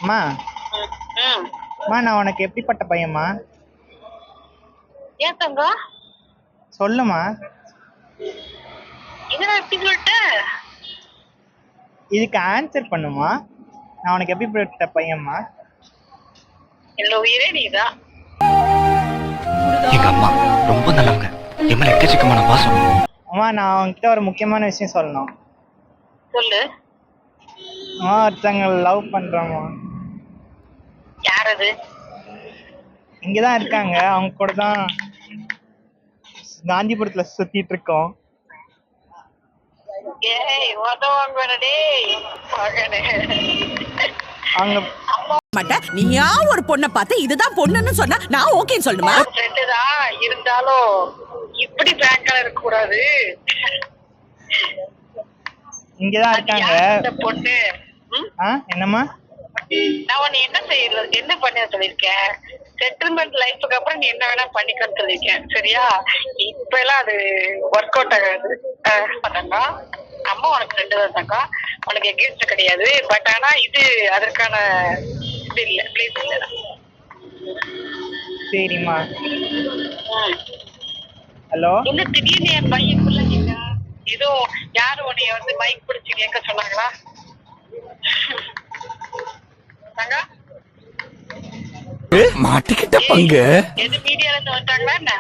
அம்மா ம். அம்மா நான் உனக்கு எப்படிப்பட்ட பையன்மா? ஏன் தங்கம்? சொல்லுமா. என்னடா இப்படி சொல்லிட்ட? இதுக்கு ஆன்சர் பண்ணுமா. நான் உனக்கு எப்படிப்பட்ட பையன்மா? என்னோட உயிரே நீதான். எங்க அம்மா ரொம்ப நல்லவங்க. என் மேல எக்கச்சக்கமான பாசம். அம்மா நான் உன்கிட்ட ஒரு முக்கியமான விஷயம் சொல்லணும். சொல்லு. அம்மா ஒருத்தங்க லவ் பண்றோம்மா. யார் அது? இங்கதான் இருக்காங்க. அவங்க கூட தான் காந்திபுரத்துல சுத்திட்டு இருக்கோம். ஏய் உதவாங்க டேய் மகனே. அவங்க மாட்டேன். நீயா ஒரு பொண்ணை பார்த்து இதுதான் பொண்ணுன்னு சொன்னா நான் ஓகேன்னு சொல்லுமா? ஃப்ரெண்டு தான் இருந்தாலும் இப்படி பிராங்கா இருக்க கூடாது. இங்கதான் இருக்காங்க. இந்த பொண்ணு என்னம்மா? நான் உன்னை என்ன பண்ண சொல்லிருக்கேன்? செட்டில்மெண்ட் லைஃபுக்கு அப்புறம் நீ என்ன வேணா பண்ணிக்கன்னு சொல்லிருக்கேன். சரியா? இப்ப எல்லாம் அது ஒர்க் அவுட் ஆகாது. பண்ணா அம்மா உனக்கு ஃப்ரெண்டு தான் தாக்கா. உனக்கு எகேன்ஸ்ட் கிடையாது. பட் ஆனா இது அதற்கான இது இல்ல, பிளேஸ் இல்ல. சரிம்மா. ஹலோ. என்ன திடீர்னு என் பையனுக்குள்ள நீங்க எதுவும் யாரு உன்னைய வந்து மைக் பிடிச்சு கேட்க சொன்னாங்களா? மாட்டிக்கிட்ட பங்கு. எது மீடியால இருந்து வந்துட்டாங்களா என்ன?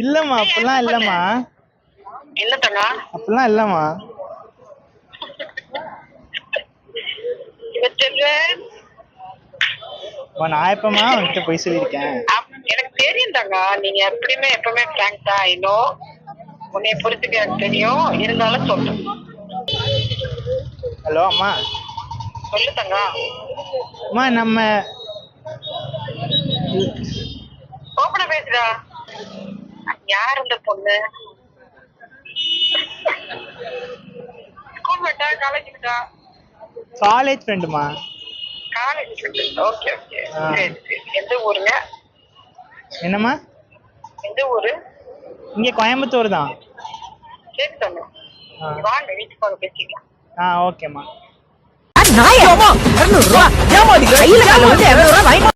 இல்லம்மா அப்பெல்லாம் இல்லம்மா. என்ன தங்கா? அப்பெல்லாம் இல்லம்மா. நான் எப்பமா அவன்கிட்ட போய் சொல்லியிருக்கேன்? எனக்கு தெரியும் தங்கா, நீங்க எப்பவுமே பிராங்க் தான். இன்னும் உன்னைய புரிஞ்சுக்க எனக்கு தெரியும். இருந்தாலும் சொல்லு. ஹலோ அம்மா. சொல்லு தங்கா. அம்மா நம்ம ஓப்பனா பேசுடா. யார் இந்த பொண்ணு? ஸ்கூல் மேட்டா காலேஜ் மேட்டா? காலேஜ் ஃப்ரெண்டுமா. College friend. Okay okay. சரி சரி. எந்த ஊருங்க? என்னம்மா? எந்த ஊரு? இங்க கோயம்புத்தூர் தான். சரி தங்க, வாங்க வீட்டுக்கு வாங்க பேசிக்கலாம். ஓகேம்மா. நாயா 200 ரூபாய் ஏமாடி கையில கால வந்து 200 ரூபாய்